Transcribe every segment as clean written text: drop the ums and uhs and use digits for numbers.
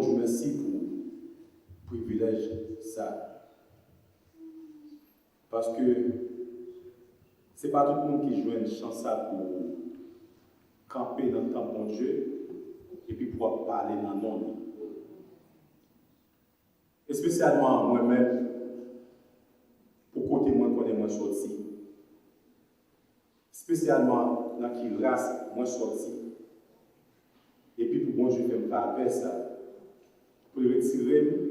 Dieu merci pour le privilège ça. Parce que ce n'est pas tout le monde qui joue une chance ça pour camper dans le temps de Dieu et puis pouvoir parler dans le monde. Et spécialement moi-même, pour côté moi qu'on est moins sorti. Spécialement dans qui race moins sorti. Et puis pour bon Dieu faire faire ça. Pour le retirer,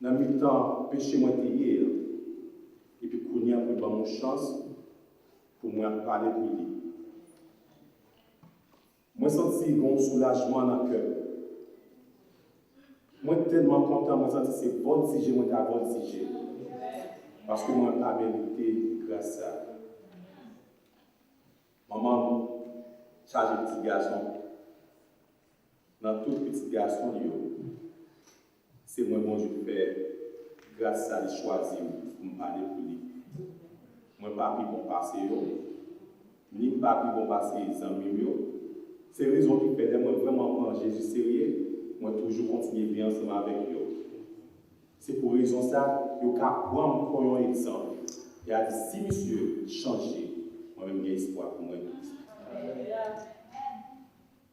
dans le temps, péché moi hier. Et puis qu'on y a pour mon chance pour moi parler pour lui. Moi senti un soulagement dans le cœur. Moi tellement content, moi senti c'est bon si j'ai moi ta bon si j'ai. Parce que moi pas mérité grâce à ça. Maman charge petit garçon. Dans tout petit garçon c'est moi bon Dieu fait grâce à lui choisir pour me parler pour lui. Moi pas pris bon passé ni pas pris bon passé les amis c'est raison qui fait moi vraiment prendre Jésus sérieux, moi toujours continuer bien ensemble avec eux. C'est pour raison ça yo ka prendre comme un exemple. Il a dit si monsieur changer, moi-même j'ai espoir pour moi.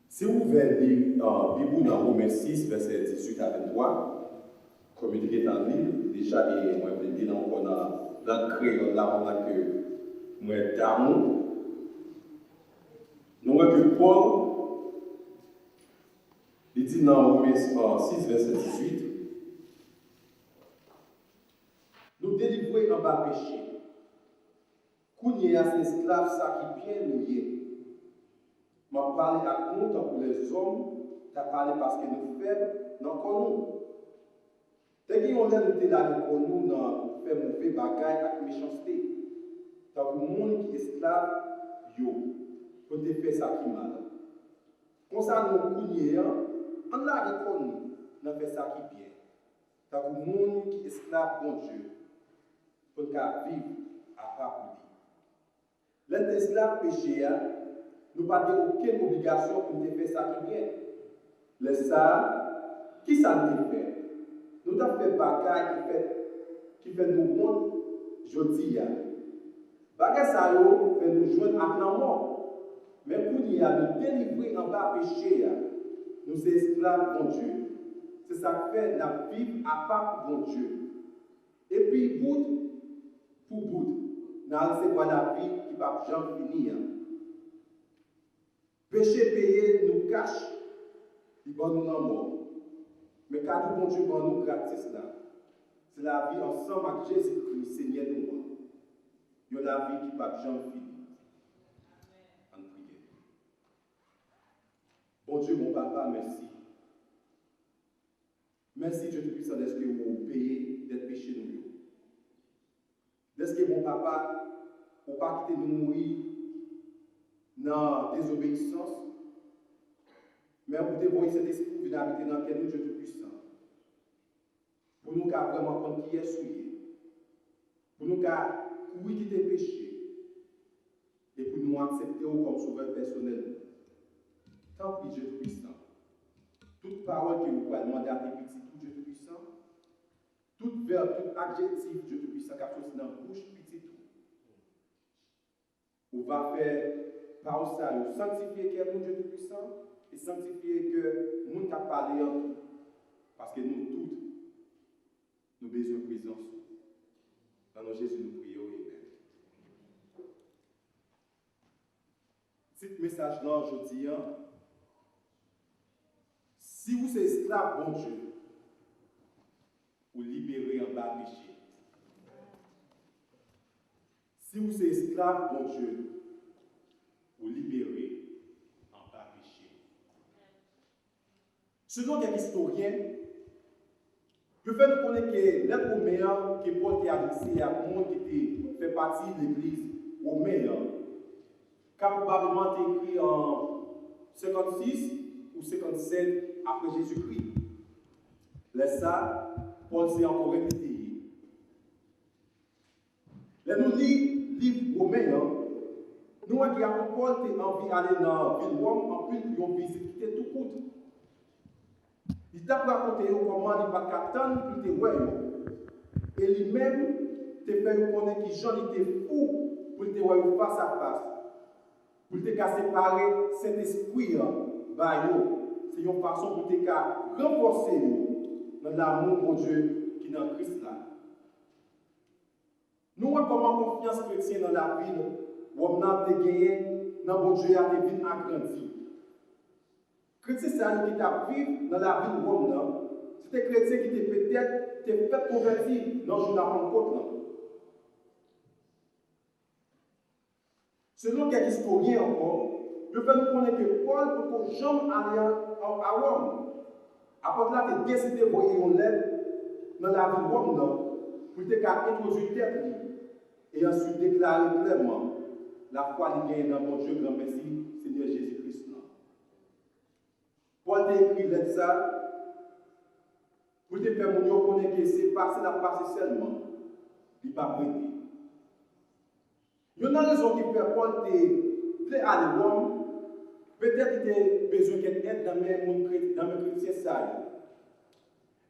Si vous ouvrez la Bible dans Romains 6, verset 18 à 23, comme il est en ligne, déjà, moi, je vais dire encore dans le créole, là, on a que moi, d'amour. Nous voyons que Paul, il dit dans Romains 6, verset 18, nous délivrer en bas péché. Qu'on y a ces esclaves, ça qui bien nous y est. Je parle à nous, pour les hommes, je parle parce que nous faibles, non nous. Dès qu'on a nous là pour nous, dans faire mauvais bagaille avec méchanceté. Tant que le monde qui est esclave, pour te faire ça qui mal. Comme ça, nous couillons, on a pour nous, on fait ça qui bien. Tant que le monde qui est esclave, bon Dieu, pour te vivre à part pour lui. L'esclave péché, nous n'avons aucune obligation pour faire ça qui bien. Les ça, qui ça nous fait? Nous avons fait bagaille qui fait nous bon jeudi. Bagaille ça fait nous joindre à la mort. Mais pour nous délivrer en bas péché, nous sommes esclaves de Dieu. C'est ça qui fait la vie à part de Dieu. Et puis, bout pour bout, nous avons la vie qui ne va jamais finir. Péché payé nous cache, il va nous la mort. Mais cadeau bon Dieu pour nous gratis là, c'est la vie ensemble avec Jésus-Christ, Seigneur nous. Il y a la vie qui ne va jamais finir. En prière. Bon Dieu, mon papa, merci. Merci Dieu Tout-Puissant d'être que vous payez d'être péché nous. D'être que mon papa, pour ne pas quitter nous mourir dans la désobéissance, mais vous dévoyer cet esprit pour venir habiter dans lequel nous, Dieu Tout-Puissant. Pour nous vraiment comprendre qui est souillé. Pour nous courir quitter le péché. Et pour nous accepter comme sauveur personnel. Tant pis, Dieu Tout-Puissant. Toute parole que vous pouvez demander à tes petits tout, Dieu Tout-Puissant. Toute verbe, tout adjectif, Dieu Tout-Puissant, qui a chose dans la bouche, petit tout. On va faire par ça, sanctifier qui est mon Dieu Tout-Puissant et sanctifier que nous avons parlé en tout. Parce que nous tous, nous avons besoin de présence. Dans nos Jésus, nous prions. Amen. Cet message-là, je dis, si vous êtes esclave, bon Dieu, vous libérez en bas péché. Si vous êtes esclave, bon Dieu, vous libérez en bas péché. Selon les historiens, le fait de connaître que l'être romain qui est porté à adressé à un monde qui fait partie de l'église romaine, qui a probablement été écrit en 56 ou 57 après Jésus-Christ. Laisse ça, Paul s'est encore répété. Là, nous lisons le livre romain, nous avons dit à Paul qui a envie d'aller dans la ville Rome, en plus, ils ont visité tout court. Il t'a raconté comment il pas qu'attendre pour te voir. Et lui-même, te fait connaître qui Jean était fou pour te voir face à face. Pour te séparer cet esprit, c'est une façon pour te renforcer dans l'amour de Dieu qui est dans Christ là. Nous avons comment confiance chrétienne dans la vie, où on a gagné dans mon Dieu a été agrandi. Chrétien, c'est un qui t'a vécu dans la vie de l'homme. C'était chrétien qui était peut-être fait convertir dans le jour de la Pentecôte. Selon quelques historiens encore, je vais nous connaître que Paul, pour que jamais aller à Rome, après là, tu as décidé d'envoyer une lettre dans la vie de Rome pour te introduire tête et ensuite déclarer clairement la foi qui gagne dans mon Dieu, grand merci, Seigneur Jésus-Christ. Paul t'a écrit lettre ça pour te faire connaître que c'est passé la passé seulement, il n'est pas prêté. Il y a une raison qui fait Paul te aller à Rome, peut-être qu'il a besoin d'aide dans mes chrétiens.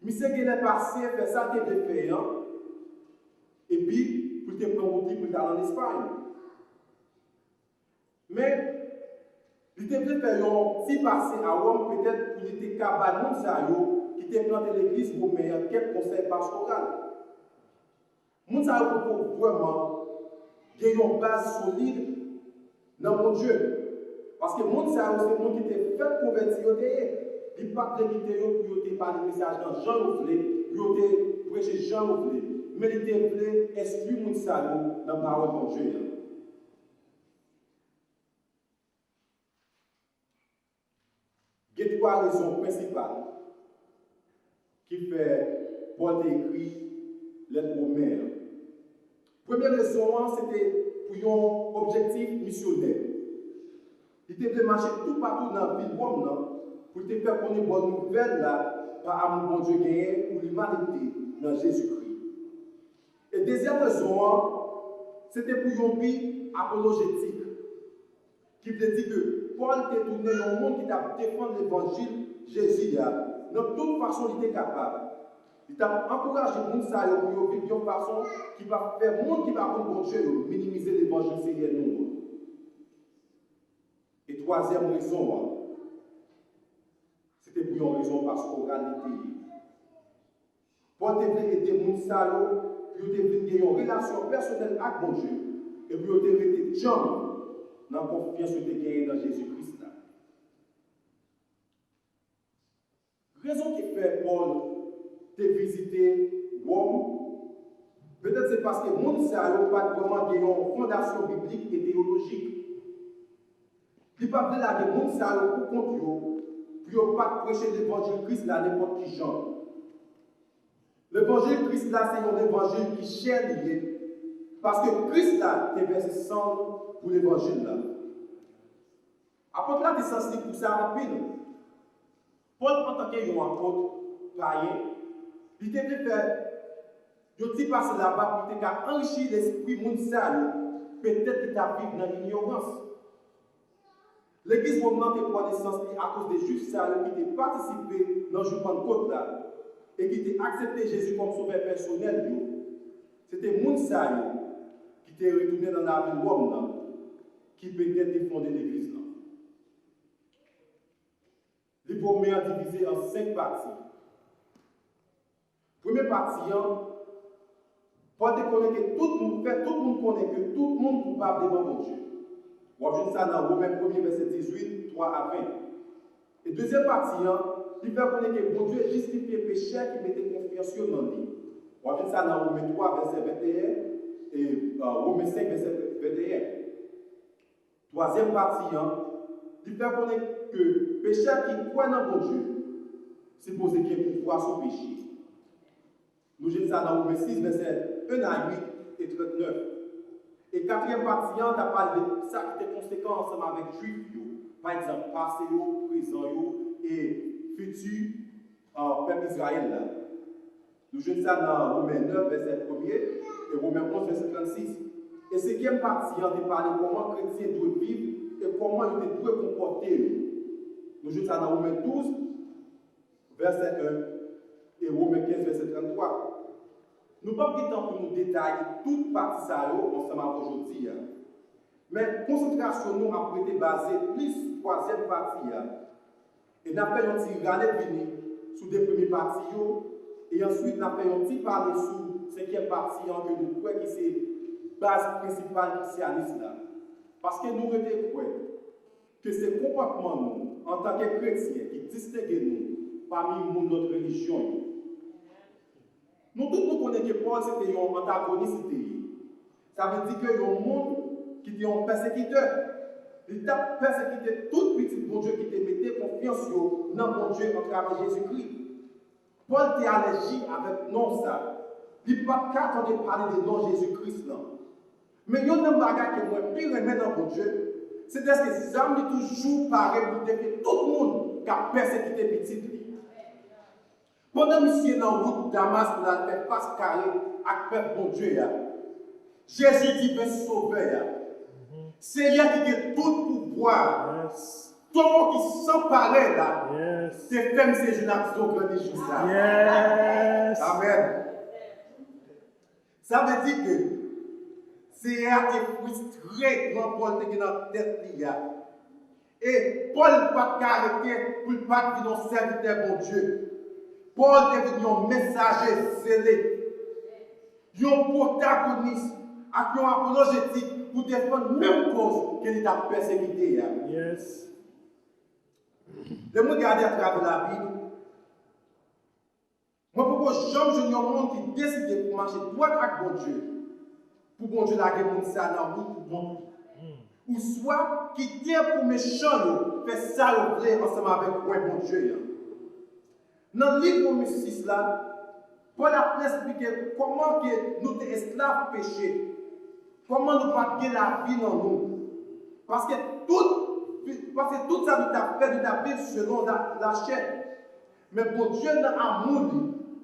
Mais c'est qu'il est passé, fait ça qu'il a fait, et puis pour te prendre route pour aller en Espagne. Mais il était fait faire si passé à Rome, peut-être qu'il était capable de ça, qui était planté l'église pour meilleur quel conseil pastoral. Moun sa pour vraiment gagner une base solide dans mon Dieu. Parce que moun sa c'est moun qui était fait convertir, il ne pas quitter pour te parler de message dans Jean voulait, pour te prêcher Jean voulait, mais il était voulait exclure moun sa dans la parole de Dieu. Il y a trois raisons principales qui fait Paul écrit lettre aux mères. Première raison, c'était pour un objectif missionnaire. Il était de marcher tout partout dans la ville Rome pour te faire connaître une bonne nouvelle là, par amour bon Dieu gagné pour l'humanité dans Jésus-Christ. Et deuxième raison, c'était pour un but apologétique. Qui veut dire que Paul était tourné dans le monde qui t'a défendu l'évangile Jésus. De toute façon, il était capable. Il t'a encouragé les gens pour vivre d'une façon qui va faire le monde qui va contre Dieu, minimiser l'évangile Seigneur nous. Et troisième raison, c'était pour une raison pastorale. Paul devait aider les gens pour avoir une relation personnelle avec mon Dieu et pour être John dans la confiance que tu as gagnée dans Jésus-Christ. Raison qui fait Paul te visiter Rome, peut-être c'est parce que le monde n'a pas vraiment une fondation biblique et théologique. Il ne peut pas dire que le monde n'a pas pour ne pas prêcher l'évangile Christ à n'importe qui genre. L'évangile Christ là, c'est un évangile qui cherche lié. Parce que Christ là, est versé sang pour l'évangile là. Apôtre là, tu es sensible pour ça rapide. Paul, en tant qu'apôtre païen, il devait faire, il dit passer là-bas pour enrichir l'esprit mondial, peut-être qu'il t'a vécu dans l'ignorance. L'église romaine te prend naissance à cause des juifs qui ont participé dans le jour de Pentecôte là, et qui ont accepté Jésus comme sauveur personnel. C'était Mounsaï qui était retourné dans la ville de Rome, qui peut-être défendait l'église. Les premières divisées en 5 parties. Première partie, Paul te connaît que tout le monde connaît que tout le monde est coupable devant mon Dieu. On voit ça dans Romains 1er, verset 18, 3 à 20. Et deuxième partie, il fait connaître que mon Dieu justifie le pécheur qui mettait confiance dans lui. On voit ça dans Romains 3, verset 21 et Romains 5, verset 21. Troisième partie, il fait connaître que le pécheur qui croit dans mon Dieu, c'est posé qu'il pour pouvoir son péché. Nous avons ça dans Romains 6, verset 1 à 8 et 39. Et quatrième partie, on a parlé de ça qui était conséquent ensemble avec les Juifs. Par exemple, passé, présent et futur peuple Israël. Nous avons ça dans Romains 9, verset 1 et Romains 11, verset 36. Et cinquième partie, on a parlé de comment les chrétiens doivent vivre et comment ils doivent comporter. Nous avons ça dans Romains 12, verset 1, et Romains 15, verset 33. Nous ne pouvons pas temps pour nous détailler toute partie ça ensemble aujourd'hui. Mais concentration nous a été basée plus sur la troisième partie. Et nous avons fait un petit râler venir sur les premières parties. Et ensuite, nous avons fait un petit parler sur la cinquième partie que nous croyons que c'est la base principale christianisme. Parce que nous croyons que ce comportement nous, en tant que chrétiens, qui distingue nous parmi notre religion. Nous tous nous connaissons que Paul c'était un antagoniste. Ça veut dire qu'il y a un monde qui était un persécuteur. Il a persécuté tout petit bon Dieu qui te mettait confiance dans mon Dieu en travers Jésus-Christ. Paul était allergique avec non ça. Il n'a pas qu'à de parler de non Jésus-Christ. Mais il y a un bagage qui est pire remettre dans mon Dieu. C'est parce que les hommes toujours pareil pour dire que tout le monde qui a persécuté petit. Pendant que nous sommes dans la route Damas pour la faire face carré avec mon Dieu, Jésus dit que sauver. C'est lui qui a tout pouvoir. Tout le monde qui s'emparait là, c'est comme ces jeunes actions que les jours là. Amen. Ça veut dire que c'est un qui frustré quand Paul était dans la tête. Et Paul n'a pas arrêté pour ne pas dire non serviteur bon Dieu. Paul est devenu un messager zélé, un protagoniste, avec un apologétique pour défendre la même cause qu'il a persécuté. Yes. Le monde regarde à travers la Bible. Moi, pourquoi jamais je un monde qui décide de marcher droit avec bon Dieu, pour bon Dieu la guerre pour ça dans le pour bon ou soit qui tient pour méchant, faire ça ensemble avec bon Dieu. Dans le livre de 6 là, Paul a expliqué comment que nous sommes esclaves péchés, comment nous pas gagner la vie dans nous. Parce que tout ça nous a fait de la vie selon la chair. Mais pour Dieu dans l'amour,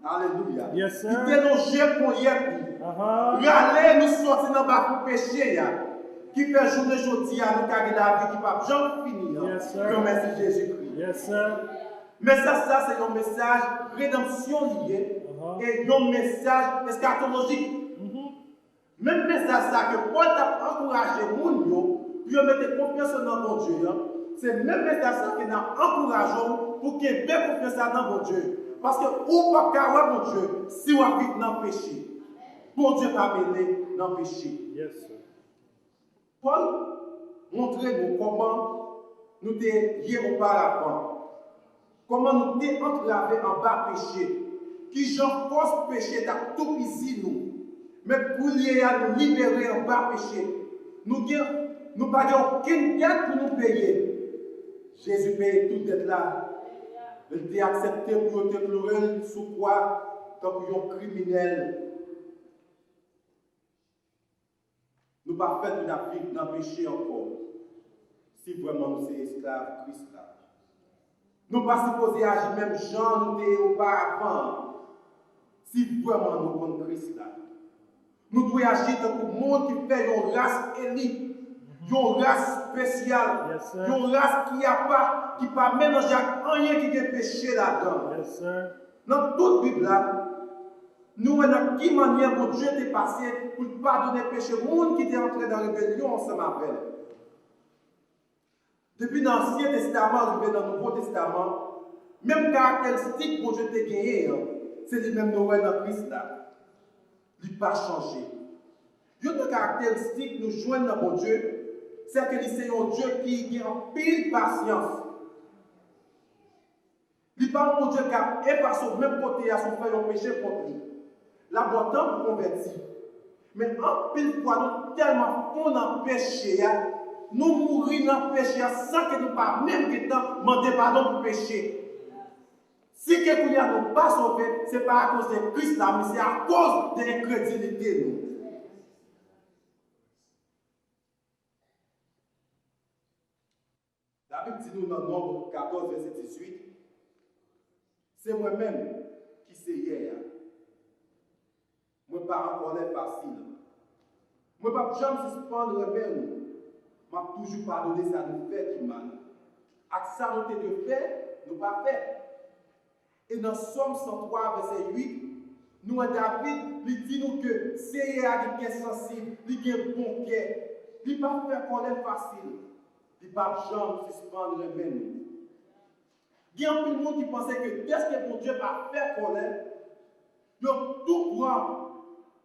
alléluia. Yes, sir. Il dénonge pour hier. Regardez, nous sortir dans le péché, qui fait journée aujourd'hui à nous gagner la vie qui ne va jamais finir. Yes, sir. Merci Jésus-Christ. Yes, sir. Mais ça c'est un message rédemption lié et un message eschatologique. Même message ça que Paul a encouragé les gens pour mettre confiance dans mon Dieu. C'est le même message ça qu'il a encouragé pour qu'ils aient confiance dans mon Dieu. Parce que ou pas qu'à mon Dieu si on vit dans le péché. Bon Dieu va mener dans le péché. Yes, sir. Paul montre nous comment nous étions liés auparavant. Comment nous sommes entravés en bas péché. Qui j'en force péché dans tout ici nous. Mais pour lier à nous libérer en bas péché. Nous n'avons aucune dette pour nous payer. Jésus paye toute dette là. Il a accepté pour te pleurer sous quoi tant que un criminel. Nous ne pouvons pas faire dans le péché encore. Si vraiment nous sommes esclaves Christ là. Nous ne sommes pas supposés agir même genre nous étions auparavant. Si vraiment nous sommes Christ là. Nous devons agir comme le monde qui fait une race élite, une race spéciale, une race qui n'a pas mélangé avec rien qui est péché là-dedans. Yes, sir. Dans toute Bible là, nous avons de quelle manière que Dieu est passé pour pardonner le péché, le monde qui est entré dans la rébellion ensemble avec. Depuis l'Ancien Testament, dans le Nouveau Testament, même caractéristique que Dieu t'a gagné, c'est le même Noël dans Christ là. Il n'a pas changé. Une autre caractéristique que nous joignons dans mon Dieu, c'est que c'est un Dieu qui a en pile patience. Il n'est pas un Dieu qui a effacé au même côté à son frère un péché contre lui. La bonne temps pour convertir. Mais en pile fois, nous tellement fond dans le péché, nous mourons dans le péché sans que nous pas même demander pardon pour le péché. Si quelqu'un n'a pas sauvé, ce n'est pas à cause de Christ, mais c'est à cause de l'incrédulité. La Bible dit nous dans Nombre 14, verset 18, c'est moi-même qui sais hier. Moi, pas encore l'air facile. Moi, pas jamais suspendre rebelle. M'a toujours pardonné ça nous fait qui mal. Avec ça, nous te de fait, nous pas fait. Et dans Somme 103, verset 8, nous, David, il dit nous que c'est un qui est sensible, il est bon cœur, il ne va pas faire colère facile, il ne va pas jamais suspendre le même. Il y a un peu de monde qui pensait que dès que mon Dieu va faire colère, il tout prend,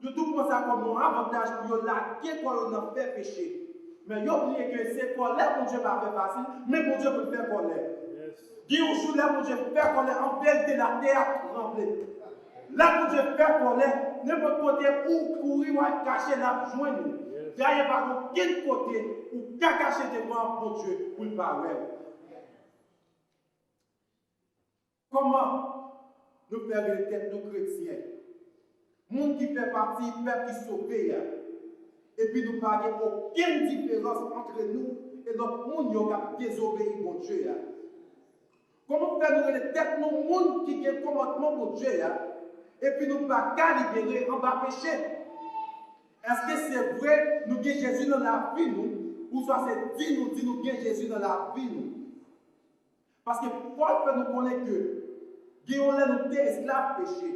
il tout prend ça comme un avantage pour laquer quand on a fait péché. Mais il oublie que c'est colère mon Dieu va faire facile, mais mon Dieu peut faire colère. Il y a un jour là, mon Dieu faire colère, en vérité la terre tremble. Là, mon Dieu fait colère, n'importe côté où courir ou cacher la joindre. Il n'y a pas aucun côté où cacher devant mon Dieu pour le parler. Comment nous faire les têtes nos chrétiens? Monde qui fait partie, peuple qui sauve, et puis nous n'avons aucune différence entre nous et notre monde qui a désobéi mon Dieu. Comment faire nous les têtes nos monde qui a un commandement pour Dieu? Et puis nous ne pouvons pas libérer en bas péché. Est-ce que c'est vrai, nous avons Jésus dans la vie, nous, ou soit c'est dit, nous avons Jésus dans la vie, nous? Parce que Paul fait nous connaître que Guillaume nous était esclaves péché.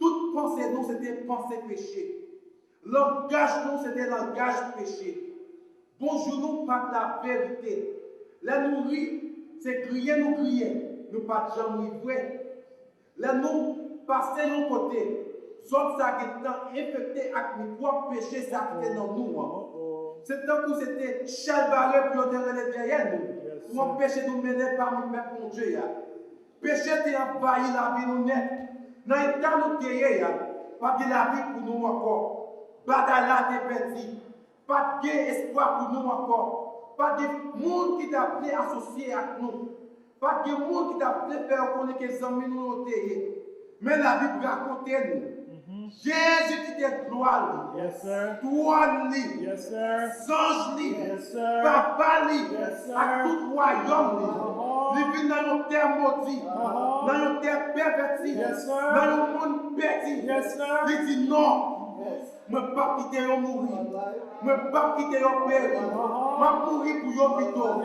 Toute pensée, nous, c'était pensée péché. Langage, nous, c'était langage péché. Bonjour, nous, pas de la vérité. La nourrir, c'est crier, nous crier. Nous pas de jamais vrai. La nous, passer de l'autre côté. Soit ça qui est infecté avec nos propres péchés, ça qui est dans nous. C'est tant que c'était chalbaré pour nous derrière nous. Pour empêcher de nous mener par nous, mon Dieu. Péché t'a envahi la vie nous net. Dans l'état nous terre, pas de la vie pour nous encore. Bataille là t'es perdu. Pas d'espoir pour nous encore. Pas de monde qui t'a appelé associé avec nous. Pas de monde qui t'a appelé faire connaître que les amis nous terre. Mais la Bible raconte nous. Jésus qui était gloire, toi li, sange li, papa li, à tout royaume li, vit dans nos terres maudites, dans nos terres perverties, dans nos mondes perdus. Il dit non. Je ne vais pas quitter yon mourir. Je ne vais pas quitter yon périr. Je vais mourir pour yon bito. Je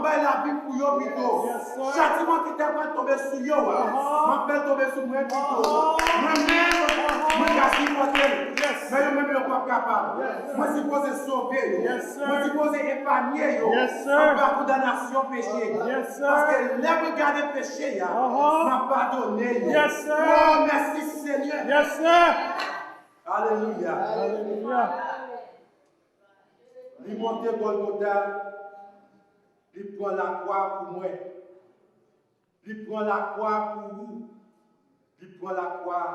vais la vie pour yon bito. Châtiment qui t'a pas tombé sur yon. Je vais tomber sur mon bito. Moi-même, je suis supposé. Mais je ne suis pas capable. Je suis supposé sauver. Je suis supposé épargner. En bas condamnation péché. Parce que là, regarder péché, m'a pardonné. Oh, merci Seigneur. Alléluia. Alléluia. Il monte Golgotha, il prend la croix pour moi. Il prend la croix pour vous. Il prend la croix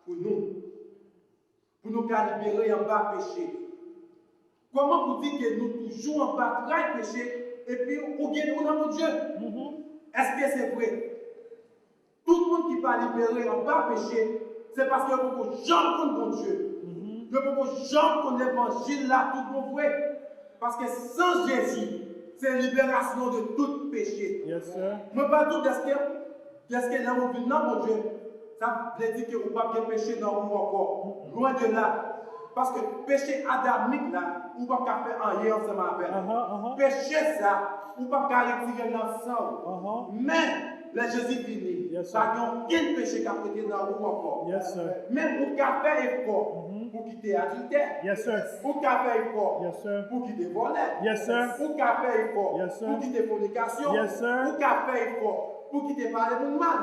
pour nous. Pour nous libérer en bas péché. Comment vous dites que nous toujours en bas péché et puis vous gagnez dans mon Dieu? Est-ce que c'est vrai? Tout le monde qui va libérer en bas péché, c'est parce que vous jamais contre mon Dieu. Vous jamais contre l'évangile là, tout le monde vrai. Parce que sans Jésus, c'est libération de tout péché. Je ne pas tout qu'est-ce que là vous venez dans mon Dieu. Ça veut dire que vous ne pouvez pas pécher dans vous encore. Loin de là. Parce que péché adamique là, vous ne pouvez pas faire rien ensemble avec. Péché ça, vous ne pouvez pas retirer l'ensemble. Mais le Jésus fini. Pas aucun péché qui a été dans vous encore. Même vous pouvez faire effort pour quitter l'adultère. Vous pouvez faire effort pour quitter le volet. Vous pouvez faire effort pour quitter la fornication. Vous pouvez faire effort pour quitter parler de mal.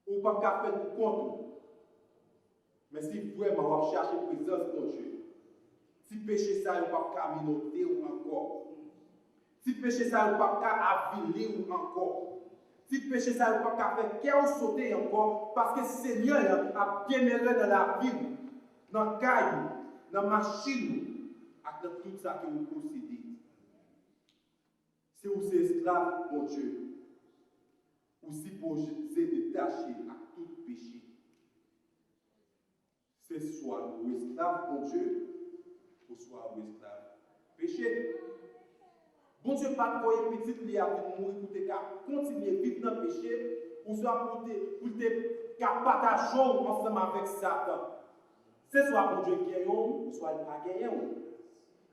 Ou pas qu'à faire pour compte. Mais si vraiment on cherche la présence de Dieu, si péché ça, on pas qu'à minoter ou encore. Si péché ça, on pas qu'à aviler ou encore. Si péché ça, on pas qu'à faire qu'à sauter encore. Parce que le Seigneur a bien aimé dans la vie, dans le caillou, dans la machine, et dans tout ça que vous possédez. Si vous êtes esclave, mon Dieu, ou si vous êtes détaché à tout péché, c'est soit vous esclave pour Dieu, ou soit vous esclave péché. Bon Dieu, pas de voyer petit li avec mourir pour te continuer à vivre dans le péché, ou soit pour te partager ensemble avec Satan. C'est soit bon Dieu qui est ou soit il pas gagné.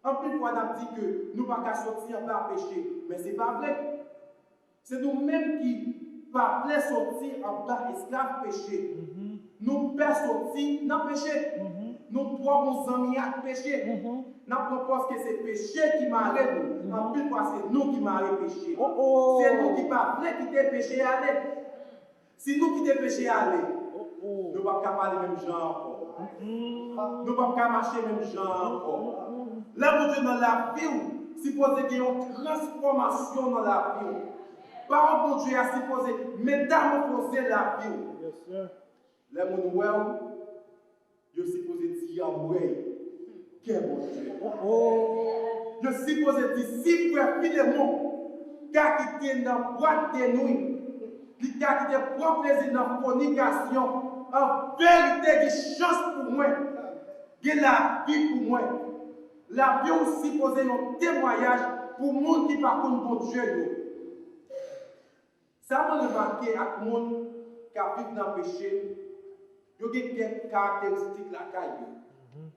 En plus, on a dit que nous ne pouvons pas sortir par péché. Mais ce n'est pas vrai. C'est nous-mêmes qui ne pouvons pas sortir en bas esclave péché. Nous ne pouvons pas sortir dans le péché. Nous propres amis à péché. Nous proposons que c'est péché qui m'arrête. En plus, c'est nous qui m'arrêtons péché. C'est nous qui ne pouvons pas quitter péché à aller. Si nous quittons péché à aller, nous ne pouvons pas parler même genre encore. Nous ne pouvons pas marcher même genre encore. Là, mon Dieu, dans la vie, supposé qu'il y ait une transformation dans la vie. Parole mon Dieu a supposé métamorphoser la vie. Yes, sir. Là, mon well, je supposé dire ouais, quel mon Dieu. Je supposé dire si frère Philémon, car qui était dans la boîte de nuit, qui était pour plaisir dans la fornication, en vérité, qui chance pour moi, qui la vie pour moi. La vie aussi posé un témoignage pour les gens qui par contre bon Dieu. Ça m'a remarqué avec les gens qui vivent dans le péché, ils ont des caractéristiques la caille.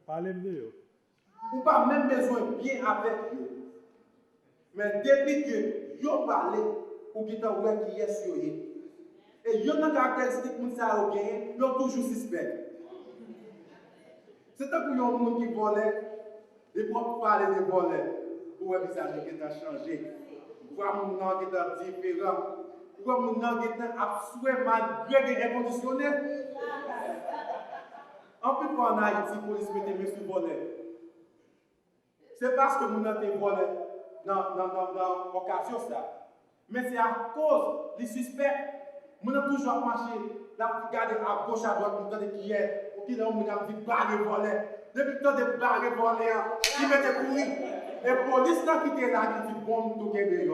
Parlez-moi. Ou pas même besoin bien avec eux. Mais depuis que vous parlez, ou qui t'en voit qui est sur eux. Et il y a une caractéristique que vous avez gagné, ils sont toujours suspects. C'est un peu un monde qui volait. Et pour parler de volet, pour un visage qui a changé, voir mon nom qui est différent, voir mon nom qui est absolument malgré les inconditionnels. En plus, en Haïti, la police mettait monsieur volet. C'est parce que mon nom est volé dans l'occasion ça. Mais c'est à cause des suspects. Mon nom toujours marché, là, regarder à gauche, à droite, pour regarder qui est, ou qui est là, on a dit barre volet. Depuis le temps de barre voler, il mettait courir. Et la police qui était là, qui dit bon, tout est bien.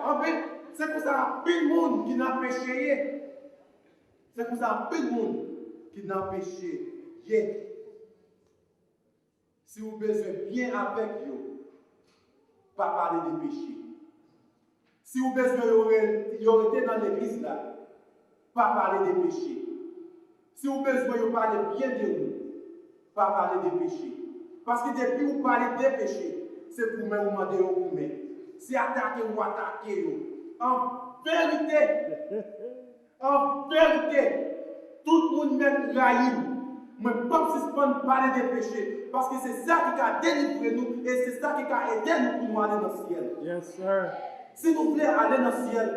En fait, c'est pour ça qu'il y a plus de monde qui n'a péché. C'est pour ça qu'il y a plus de monde qui n'a péché. Si vous avez besoin bien avec vous, pas parler de péché. Si vous avez besoin de dans l'église là, pas parler de péché. Si vous avez besoin de parler bien de vous, pas parler des péchés. Parce que depuis que vous parlez des péchés, c'est pour vous demander au vous-même. C'est attaquer ou attaquer. En vérité, tout le monde met raïm. Mais pas suspendre parler des péchés. Parce que c'est ça qui a délivré nous et c'est ça qui a aidé nous pour aller dans le ciel. Yes, sir. Si vous voulez aller dans le ciel,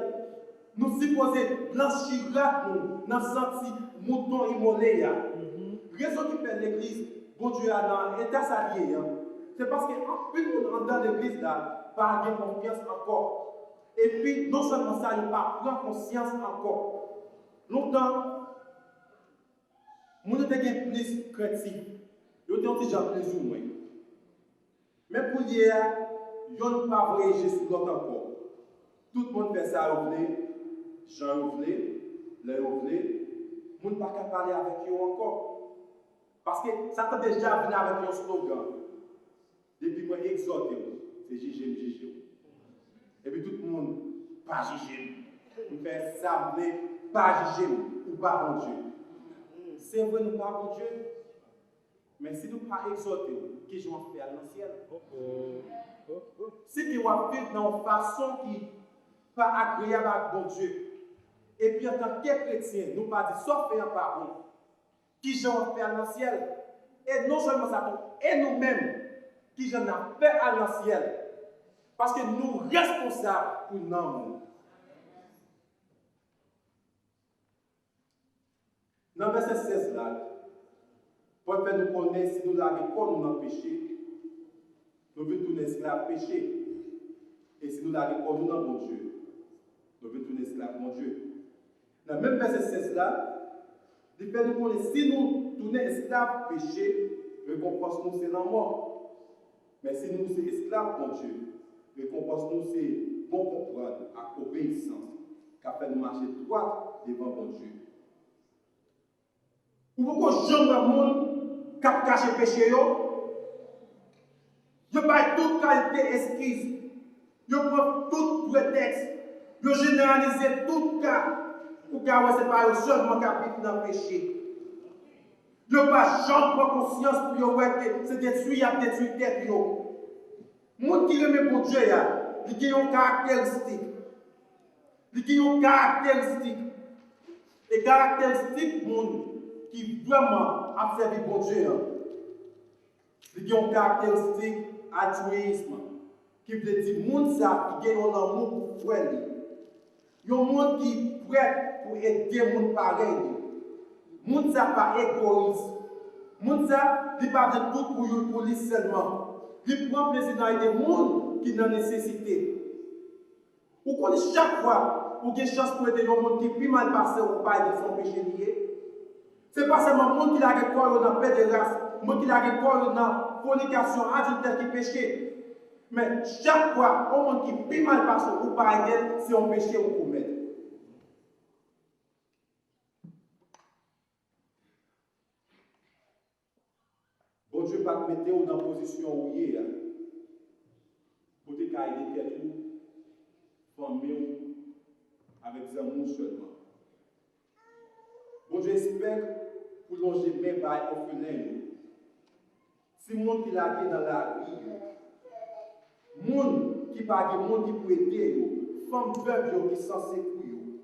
nous supposons blanchir nous dans le senti mouton immolé. Raison qui fait l'église, bon Dieu a dans l'état salier, c'est parce que plus de monde dans l'église là, pas de confiance encore. Et puis, non seulement ça, il pas prendre conscience encore. Longtemps, nous étions plus chrétiens. Nous étions déjà plus ou moins. Mais pour hier, nous n'avons pas voyagé sur l'autre encore. Tout le monde fait ça, vous voulez, Jean, vous voulez, là, vous voulez. Nous ne pouvons pas parler avec eux encore. Parce que ça t'a déjà venu avec un slogan. Depuis moi, exhorté, c'est JG. Et puis tout le monde, pas JG. Nous faisons ça, pas JG ou pas bon Dieu. C'est vrai, nous pas bon Dieu. Mais si nous ne pas exhorté, qui je vais faire dans le ciel? Si tu vas vivre dans une façon qui n'est pas agréable à bon Dieu. Et puis en tant que chrétien, nous ne pas dire sauf faire pardon. Qui j'en fait à l'anciel. Et non seulement ça, et nous-mêmes, qui j'en a fait à l'anciel. Parce que nous responsables pour nous. Dans le verset 16 là, pour faire nous connaître si nous l'avons comme nous dans le péché, nous venons tourner esclaves péché. Et si nous l'avons comme nous dans mon Dieu, nous venons tourner esclaves mon Dieu. Dans le même verset 16 là, il fait nous connaître si nous tournons esclaves péché, récompense nous c'est la mort. Mais si nous sommes esclaves mon Dieu, récompense nous c'est bon comprendre, à obéissance, qui fait nous marcher droit devant mon Dieu. Ou pourquoi j'aime le monde qui a caché le péché, je pas toute qualité excuse, je prends tout prétexte, je généralise tout cas. Ou car ce n'est pas seulement qui habite dans le péché. Je ne pas jamais prendre conscience pour que c'est détruit, il a détruit tête. Monde qui remet bon Dieu, il a une caractéristique. Il a une caractéristique. Et caractéristique, monde qui vraiment a servi bon Dieu, il a une caractéristique altruisme. Qui veut dire, monde ça, qui a un amour pour frère. Il y a un monde qui est prêt pour aider les gens pareil. Monde ça pas égoïste. Monde ça, il pas de tout pour lui seulement. Il prend plaisir dans aider les gens qui ont nécessité. Vous connaissez chaque fois où vous avez chance pour aider les gens qui plus mal passé ou pas de son péché lié. Ce n'est pas seulement le monde qui a récolté dans la paix de race, le monde qui a récolté dans la fornication, adultère qui péché. Mais chaque fois, au monde qui plus mal passé ou pas aider, c'est un péché ou commettre. Bon Dieu va te mettre dans la position où il est pour te aider tête ou famille avec des amours seulement. Bon Dieu espère pour longer mes bails orphelins. Si le monde qui l'a dans la vie, monde qui pas de monde qui peut aider, femme veuve qui sont censées pour eux.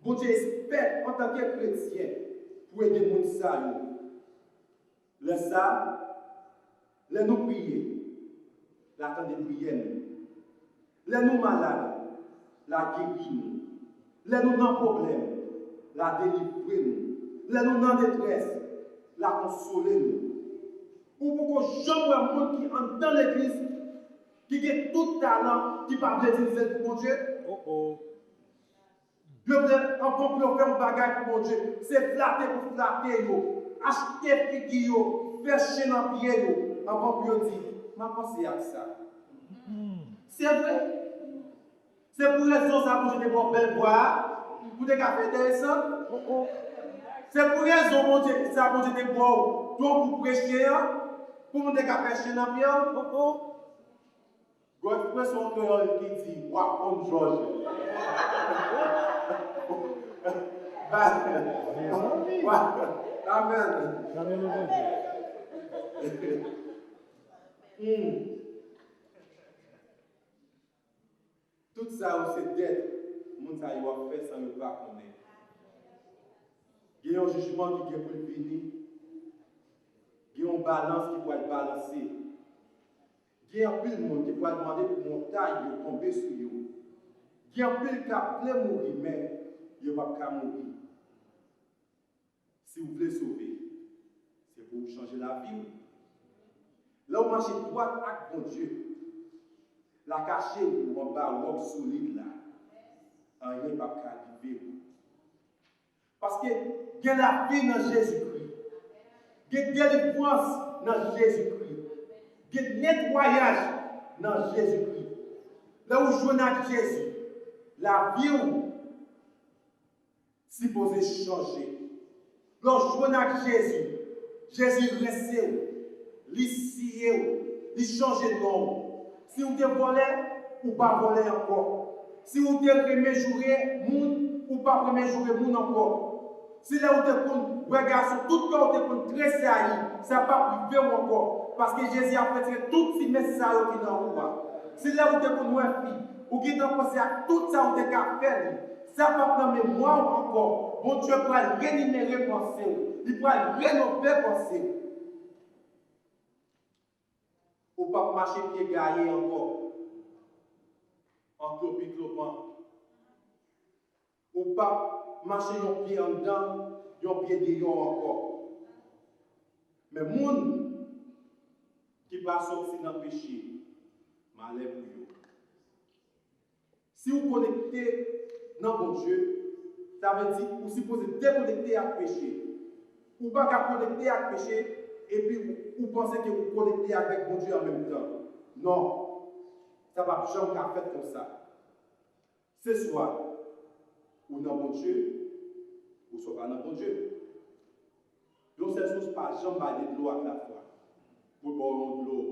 Bon Dieu espère en tant que chrétien pour aider les gens ça. Le ça, les nous prier, l'attendre de prier nous. Les nous malades, la guérir nous. Les nous dans problème, la délivrer nous. Les nous dans détresse, la consoler nous. Ou pour que j'envoie un monde qui entre dans l'église, qui a tout talent, qui parle d'utiliser pour mon Dieu. Je veux encore plus faire un bagage pour mon Dieu. C'est flatter pour flatter, acheter figure, faire chaîne en pied, avant de dire, je pense à ça. C'est vrai. C'est pour raison ça pour que je te belle boire, pour des cafés intéressants. C'est pour raison mon Dieu, ça pour que je te boire, donc pour prêcher, pour me café chez la pierre. God expression créole qui dit, Wapon George. Amen. Tout ça, c'est dette. Moun sa yo a fait sans ne pas connaître. Il y a un jugement qui est pour venir. Il y a une balance qui doit être balancée. Il y a un peu de monde qui doit demander pour montagne de tomber sur eux. Il y a un peu de cas plein mourir, mais il n'y a pas de mourir. Si vous voulez sauver, c'est pour changer la vie. Là où marchez droit avec mon Dieu, la cacher ou en bas, rock solide là, rien ne va arriver. Parce que il y a la vie dans Jésus-Christ. Il y a délivrance dans Jésus-Christ. Il y a nettoyage dans Jésus-Christ. Là où je joue avec Jésus, la vie est supposée changer. Là où je joue avec Jésus, Jésus reste, il change de nom. Si vous êtes volé, ou pas volé encore. Si vous êtes reméjoué, ou pas reméjoué, encore. Si là où vous êtes regarde tout le temps, vous êtes très sérieux, ça ne va pas priver encore. Parce que Jésus a fait tout ces messages qui sont dans vous. Si là où vous êtes une fille, ou qui ont pensé à tout ça, vous êtes fait, ça ne va pas dans mémoire encore. Bon Dieu va rémunérer pensée, il va rénover pensée. Ou pas marcher pied gaillé encore, en clopant. Ou pas marcher un pied en dedans, un pied dehors encore. Mais moun qui passe sortir dans le péché, malheur pour vous. Si vous connectez dans bon Dieu, ça veut dire que vous supposez déconnecter avec le péché. Ou pas qu'à connecter avec le péché, et puis vous pensez que vous connectez avec bon Dieu en même temps. Non, ça ne va jamais faire comme ça. Ce soir, ou dans bon Dieu, ou soit pas dans bon Dieu. Donc, c'est chose pas jamais de l'eau à la fois. Pour boire de l'eau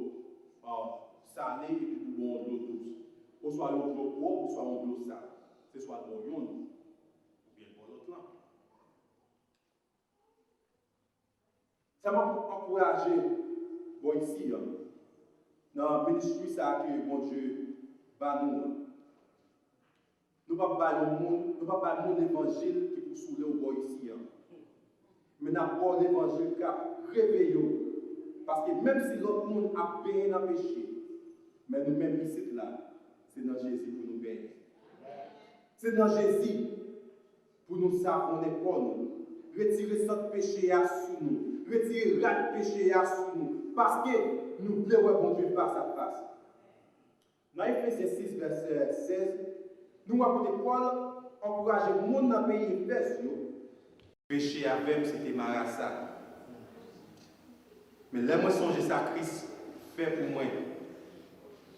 salée et puis pour boire de l'eau douce. Ou soit l'eau propre, ou soit l'eau sale. Ce soit pour l'eau ou bien pour l'autre là. Ça m'a encouragé, bon ici, dans le ministère ça que bon Dieu va nous. Nous ne pouvons pas le monde, nous pas parler de l'évangile qui pour soulever au bois ici. Mais nous avons l'évangile qui a réveillé. Parce que même si l'autre monde a payé dans le péché, mais nous-mêmes ici, là, c'est dans Jésus pour nous payer. C'est dans Jésus pour nous savonner pour nous. Retirer ce péché à sous nous. Retirer le péché à sous nous. Parce que nous voulons voir bon Dieu face à face. Dans Ephésiens 6, verset 16, nous avons Paul encourager le monde dans le pays d'Éphèse. Péché avec, c'était Marassa. Mais là, moi, songe ça, Christ fait pour moi.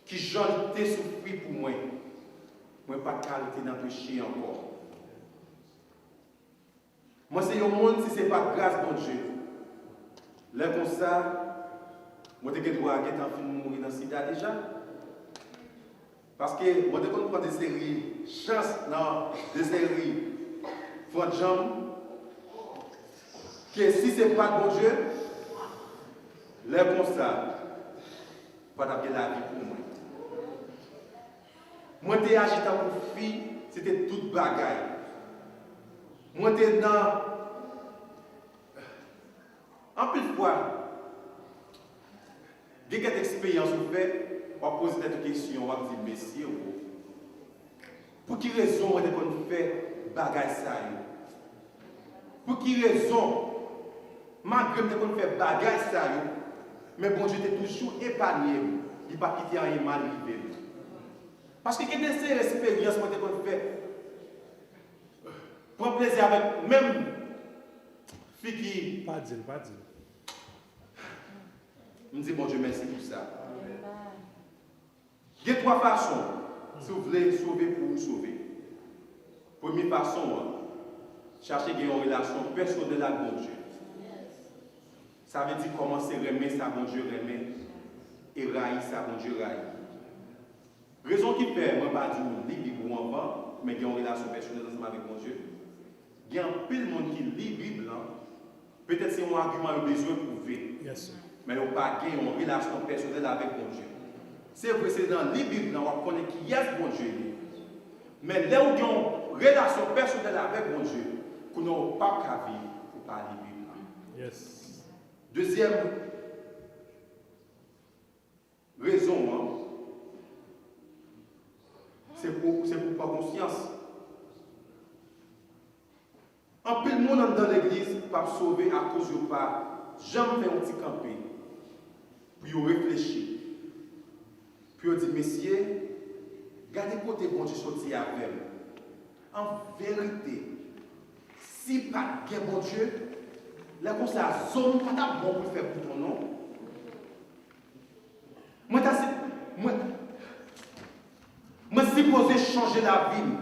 Qui j'en ai souffert pour moi. Moi, pas de qualité dans le péché encore. Moi, c'est un monde si ce n'est pas grâce de Dieu. Là, comme ça, moi, je dois être en train de mourir dans le sida déjà. Parce que moi, je prends des séries, chance dans des séries, front jambe, que si ce n'est pas bon Dieu, là, comme ça, pas d'avoir la vie pour moi. Moi, je suis agité pour fille, c'était toute bagaille. Moi, je suis dans. En plus de fois, dès que cette expérience vous fait, on pose cette question, on va dire, messieurs, pour quelle raison on fait bagaille ça? Pour quelle raison, malgré que on fait bagaille ça, mais bon, j'étais toujours épargné, il ne pas quitter un mal arrivé. Parce que quelle est cette expérience qu'on fait? Prends plaisir avec même fille qui. Pas dire. Je me dis, bon Dieu, merci pour ça. Il y a trois façons, si vous voulez sauver pour vous sauver. Première façon, chercher une relation personnelle avec bon Dieu. Ça veut dire commencer à aimer ça, bon Dieu, aimer. Et railler ça, bon Dieu, railler. Raison qui fait, moi, pas du livre ou enfant, mais qui a une relation personnelle ensemble avec mon Dieu. Il y a un peu de monde qui lit la Bible, peut-être c'est un argument au besoin de prouver. Yes. Mais on n'a pas une relation personnelle avec mon Dieu. C'est vrai, c'est dans la Bible, on connaît qui est mon Dieu. Mais là où on a une relation personnelle avec mon Dieu, qu'on n'a pas qu'à vivre pour parler de la Bible. Yes. Deuxième raison, c'est pour pas conscience. Un peu de monde dans l'église pas sauver à cause de pas jamais fait un petit campé. Puis on réfléchit. Puis on dit, messieurs, gardez côté bon Dieu sorti avec. En vérité, si pas de bon Dieu, là comme ça, zone pas bon pour faire pour ton nom. Moi, supposé changer la vie.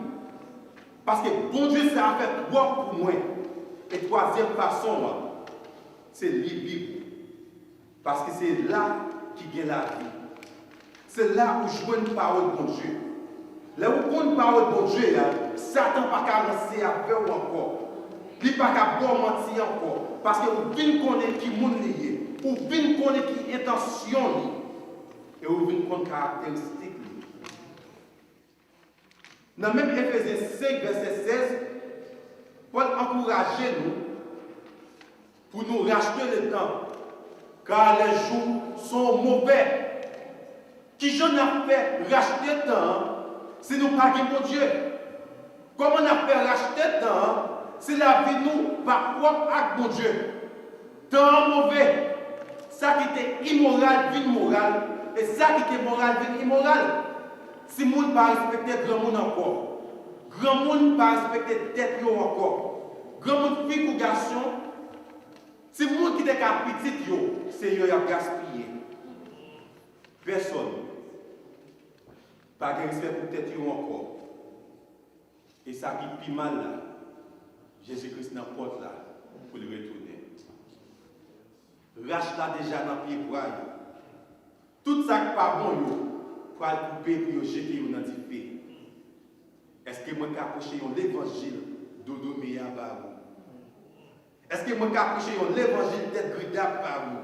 Parce que bon Dieu, ça a fait trois pour moi. Et troisième façon, c'est la Bible. Parce que c'est là qui gagne la vie. C'est là où je vois une parole de bon Dieu. Là où on une parole de bon Dieu, Satan n'a pas qu'à lancer à faire encore. Il n'a pas qu'à mentir encore. Parce que vous venez connaître qui monde lié. Vous venez connaître qui intention. Et vous venez connaître caractéristique. Dans même Ephésiens 5, verset 16, Paul encourage nous pour nous racheter le temps, car les jours sont mauvais. Qui je n'ai fait racheter le temps si nous ne pas mon Dieu? Comment on a fait racheter le temps si la vie nous va propre avec mon Dieu? Temps mauvais, ça qui était immoral, vie morale, et ça qui était moral, vie immorale. Si le monde ne pas respecter grand monde encore, grand monde ne pas respecter tête encore, grand monde fille ou garçon, si le monde qui est petit, c'est eux qui a gaspillé. Personne. Pas de respect pour tête encore. Et ça qui est plus mal là, Jésus-Christ n'a pas là pour le retourner. Rach là déjà dans le pied pour aller. Tout ça qui n'est pas bon, pour aller couper pour jeter dans le feu. Est-ce que moi je peux approcher l'évangile d'Odo Meya par vous? Est-ce que moi je peux approcher l'évangile d'être gridable par vous?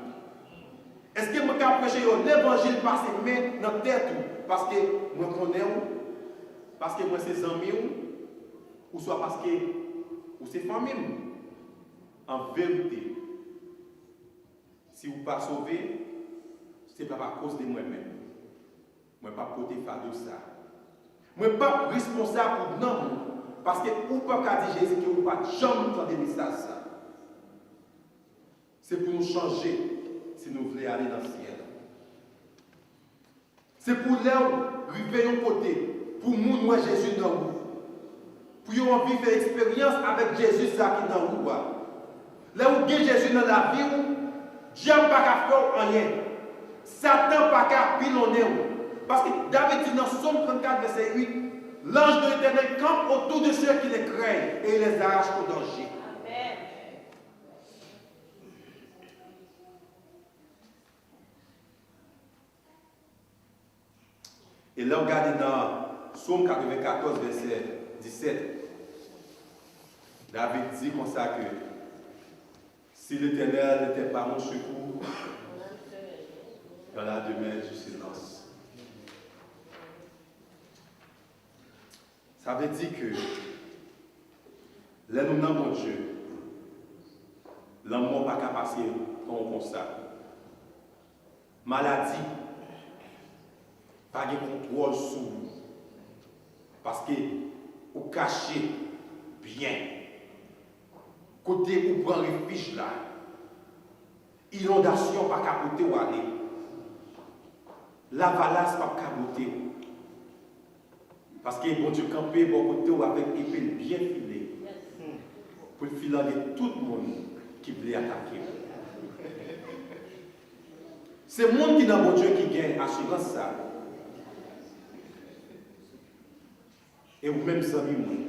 Est-ce que je peux prêcher l'évangile passé mais dans la tête parce que je connais parce que moi c'est amis ou soit parce que c'est famille? En vérité, si vous ne pas sauvé, ce n'est pas à cause de moi-même. Je ne suis pas côté de ça. Je ne suis pas responsable pour non. Parce que vous ne pouvez pas dire Jésus que vous ne pouvez pas jamais entendre le message. C'est pour nous changer si nous voulons aller dans le ciel. C'est pour arriver un côté, pour nous, moi, Jésus dans vous. Pour nous vivre l'expérience avec Jésus qui est dans vous. Là où Jésus dans la vie, Dieu n'a pas faire rien. Satan n'a pas qu'à pilonner. Parce que David dit dans Somme 34, verset 8, l'ange de l'Éternel campe autour de ceux qui les craignent et les arrache au danger. Amen. Et là, regardez dans Somme 94, verset 17, David dit comme ça que si l'Éternel n'était pas mon secours, dans la demeure du silence. Ça veut dire que là, nous n'avons mon Dieu. L'amour n'a pas passer comme ça. Maladie, pas de contrôle sur nous. Parce que vous cachez bien. Côté où prend refuge là. Inondation pas capoter ou aller. La valasse pas capoter. Parce que bon Dieu campé bon côté ou avec épée bien filée. Pour filer tout le monde qui voulait attaquer. C'est le monde qui dans bon Dieu qui gagne assurance ça. Et vous-même, amis,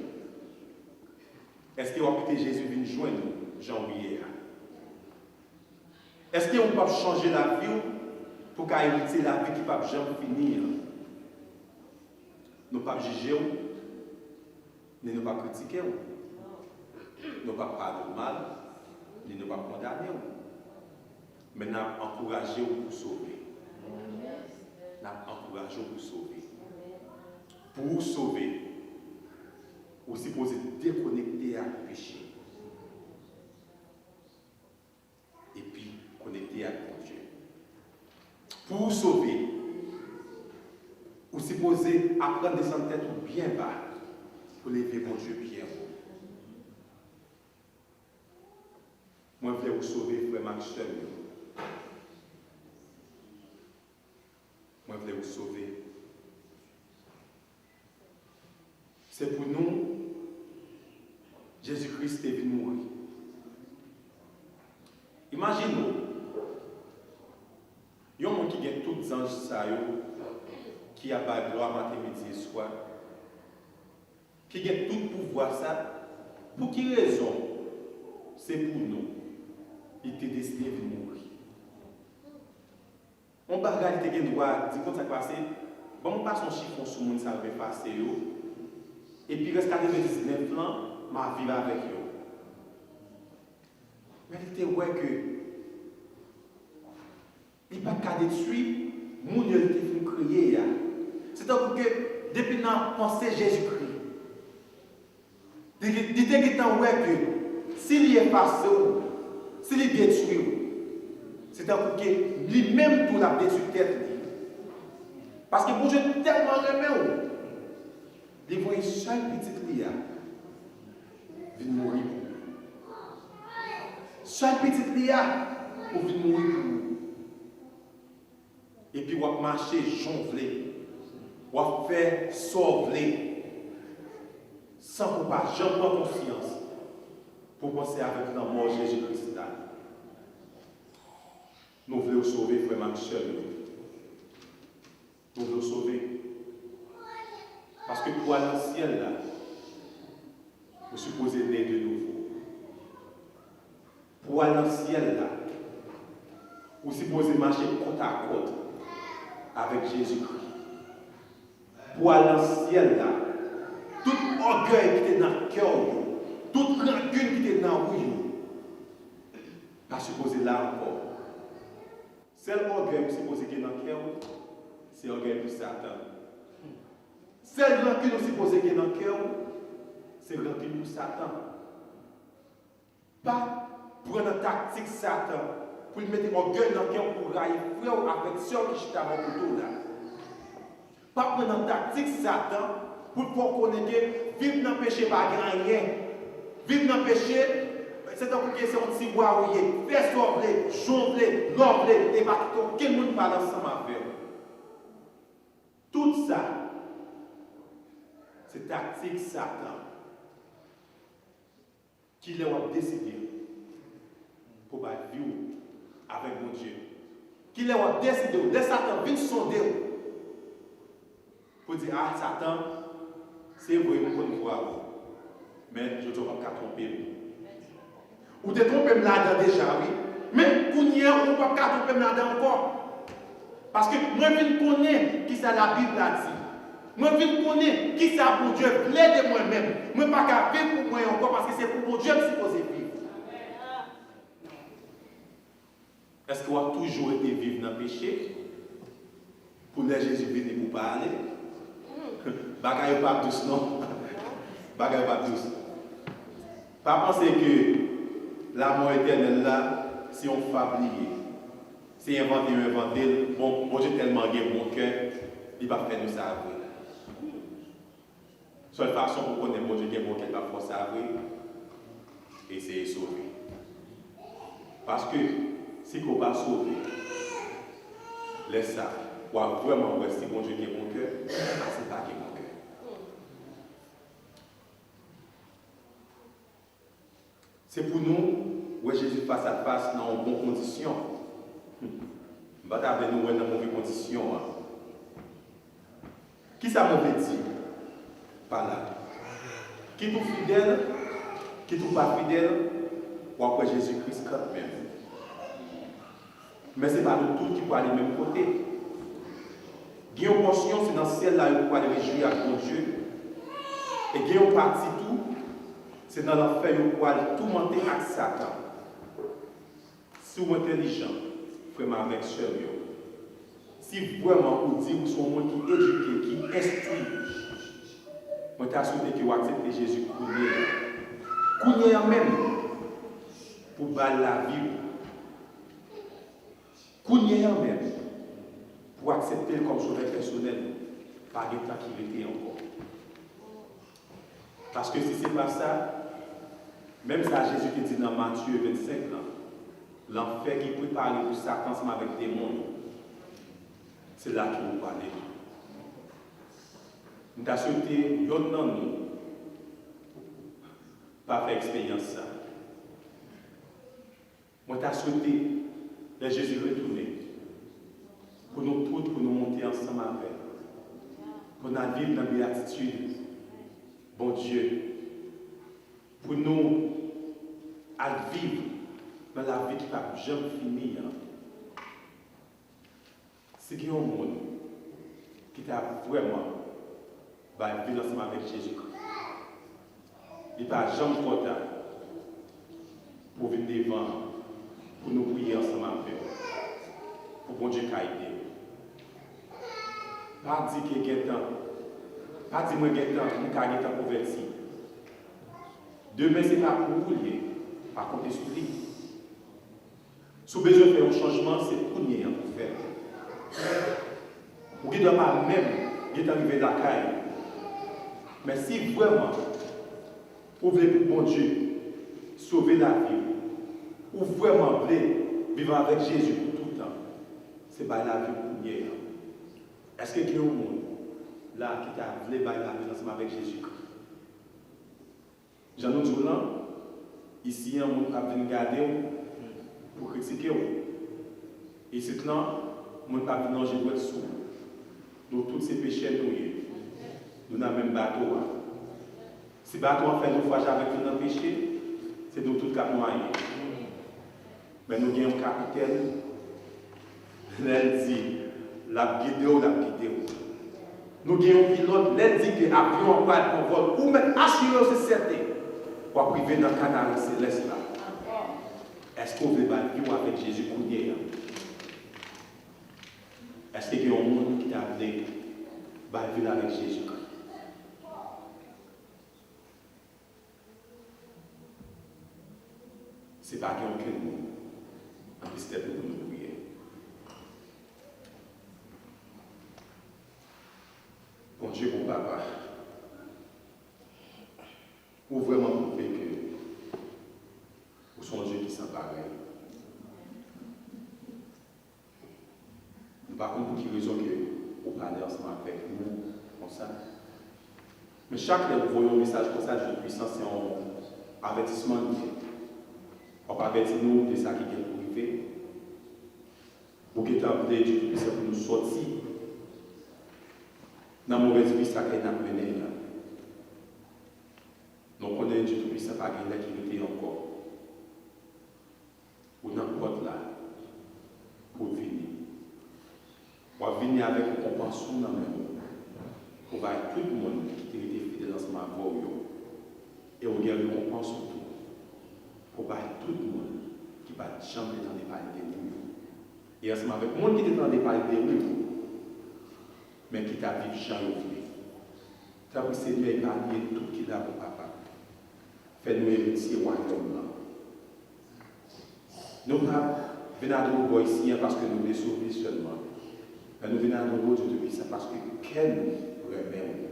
est-ce que vous avez Jésus venu joindre nous, janvier? Est-ce que vous peut changer la vie pour éviter la vie qui ne peut jamais finir? Nous ne pouvons pas juger, nous ne pouvons pas critiquer, nous ne pouvons pas parler de mal, nous ne pouvons pas condamner. Mais nous encourager pour sauver. Nous encourager pour sauver. Pour vous sauver, vous supposez déconnecter avec le péché. Et puis, connecter avec mon Dieu. Pour vous sauver, vous supposez apprendre à descendre tête bien bas pour lever mon Dieu bien haut. Moi, je vais vous sauver, frère Maxwell. Moi, je vais vous sauver. C'est pour nous, Jésus-Christ est venu mourir. Imaginez-nous, il y a un monde qui a tous les anges qui a pas gloire matin, midi et soir, qui a tout pouvoir ça. Pour quelle raison? C'est pour nous. Il était décidé de mourir. On va regarder les droits, dit comme ça passe, bon, on passe un chiffon sur le monde, ça va passer. Et puis, reste à 19 ans, ma vie avec eux. Mais il était ouais que il n'y a pas qu'à détruire, mon Dieu était créé. C'est donc que depuis qu'on pensé Jésus-Christ, il était ouais que s'il est passé, s'il est détruit, c'est donc que lui-même tout l'a détruit tête. Parce que mon Dieu tellement aimé. Il voit une seule petite Lia vient mourir. Seule petite Lia pour venir mourir pour nous. Et puis, on va marcher jonglé. On va faire sauver. Sans qu'on pas jamais prendre conscience pour penser avec la mort de Jésus-Christ. Nous voulons sauver frère Maxwell. Nous voulons sauver. Parce que pour aller dans le ciel, là, vous supposez naître de nouveau. Pour aller dans le ciel, là, vous supposez marcher côte à côte avec Jésus-Christ. Pour aller dans le ciel, là, tout orgueil qui était dans le cœur, toute rancune qui était dans le pas supposé là encore. Seul orgueil qui est supposé gagner dans le cœur, c'est l'orgueil de Satan. Seul rancune qui est supposé gagner dans le cœur, c'est rancune de Satan. Pas prendre une tactique Satan pour lui mettre orgueil dans le cœur pour railler frère ou affection qui chita dans le couteau là. Pas prendre une tactique Satan pour faire connaître que vivre dans le péché pas rien. Vivre dans le péché, c'est un question de si boire, faire sauver, jongler, l'obler, et pas aucun monde parle ensemble avec eux. Tout ça, c'est tactique Satan qui leur a décidé pour vivre avec mon Dieu. Qui leur a décidé, les Satan vient sonder pour dire, ah Satan, c'est vrai qu'on peut voir, mais je ne dois pas tromper. Ou te tromper là-dedans déjà, oui. Mais qu'on y est, on ne peut pas tromper là-dedans encore. Parce que moi, je connais qui ça la Bible a dit. Moi, je connais qui ça pour Dieu plaît de moi-même. Moi, je ne peux pas vivre pour moi encore parce que c'est pour mon Dieu que je suis supposé vivre. Est-ce qu'on a toujours été vivre dans le péché? Pour les Jésus venir pour parler? Bagaille pas douce, non? Bagaille pas douce. Pas penser que l'amour éternel là, si on fabrique, si inventé ou inventé, bon Dieu tellement bien mon cœur, il va faire nous ça. Seule façon pour connaître mon Dieu qui est bon cœur, il va faire ça et c'est sauver. Parce que si on ne peut pas sauver, laisse ça. Ou vraiment rester bon Dieu qui est bon cœur, c'est pas qui est bon cœur. C'est pour nous, où Jésus face à face dans de bonnes conditions. Je ne vais pas nous dans de mauvaises conditions. Qui ça m'a dit? Pas là. Qui est fidèle, qui n'est pas fidèle, ou après Jésus-Christ quand même. Mais ce n'est pas nous tous qui pouvons aller du même côté. Il y a une portion, c'est dans celle-là où on peut aller réjouir avec mon Dieu. Et il y a une partie tout, c'est dans l'enfer où on peut aller tout monter avec Satan. Si vous êtes intelligent, vraiment avec sérieux. Si vraiment vous dites que vous êtes un monde qui est éduqué, qui est instruit, je t'assure que vous acceptez Jésus pour nous. Même pour battre la vie. Même pour accepter comme sauveur personnel, pas de temps qu'il était encore. Parce que si ce n'est pas ça, même ça Jésus qui dit dans Matthieu 25 ans, l'enfer qui prépare pour Satan ensemble avec des démons, c'est là qu'il nous parle. Nous avons souhaité, nous, pas faire expérience ça. Moi, je souhaité, que Jésus retourne. Pour nous tous, pour nous monter ensemble avec. Pour nous vivre dans la béatitude. Bon Dieu. Pour nous vivre dans la vie qui ne va jamais finir. C'est qu'il y a un monde qui t'a vraiment vivre ensemble avec Jésus-Christ. Il n'est pas jamais trop tard pour venir devant, pour nous prier ensemble avec. Pour bon Dieu qui a aidé. Pas dire qu'il y a un temps. Pas dire qu'il y a un temps, qu'il y a un temps converti. Demain, ce n'est pas pour vous, par contre, sur lui. Si vous avez besoin de faire un changement, c'est pour nous pour faire. Vous ne doit pas même arriver à la caille. Mais si vraiment, vous voulez pour bon Dieu sauver la vie, ou vraiment voulez vivre avec Jésus pour tout le temps, c'est pas la vie pour nous. Est-ce qu'il y a un monde là qui t'a voulu la vie ensemble avec Jésus-Christ? Jean-Nous dit là, ici, un monde qui a venu garder pour critiquer. Et c'est là, un monde qui a venu manger de sous. Donc, tous ces péchés, nous avons même bateau. Si le bateau a fait nous voyager avec nous dans le péché, c'est nous tous qui avons noyé. Mais nous avons un capitaine, il dit, la guidée ou la guidée. Nous avons un pilote, il dit que l'avion va être en vol, ou même assurer c'est certain, pour priver dans le canal céleste là. Est-ce qu'on veut vivre avec Jésus pour hier? Est-ce qu'il y a un monde qui t'a appelé à vivre avec Jésus-Christ? Ce n'est pas qu'il y a aucun monde. En plus, c'était pour nous prier. Bon Dieu, mon papa, pour vraiment prouver que vous sont Dieu qui s'en pareil. Par contre, pour qui raison que vous parlez ensemble avec nous, comme ça. Mais chaque fois que vous voyez un message comme ça, Dieu puissant, c'est un avertissement. On va avertir nous de ça qui est pour arriver. Pour qu'il t'appelle Dieu puissant pour nous sortir dans la mauvaise vie, ça qui est mené là. Nous connaissons Dieu puissant par là qui était encore. Ou n'importe là, pour venir. On va venir avec une compassion dans le monde. On va être tout le monde qui était fidèle dans ce moment. Et on gagne une compassion tout. On va être tout le monde qui va jamais dans des palais de nous. Et ensemble avec le monde qui était dans des palais de nous, mais qui t'a vécu jamais oublié. Tu as pris Seigneur et gagné tout qu'il a pour papa. Fais-nous héritier royaume là. Nous venons à nous ici parce que nous les sauvons seulement. Mais nous venons à nous Dieu de puissant parce que quel remet,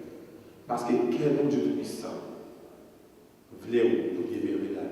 parce que quel Dieu de puissant voulait pour guérir la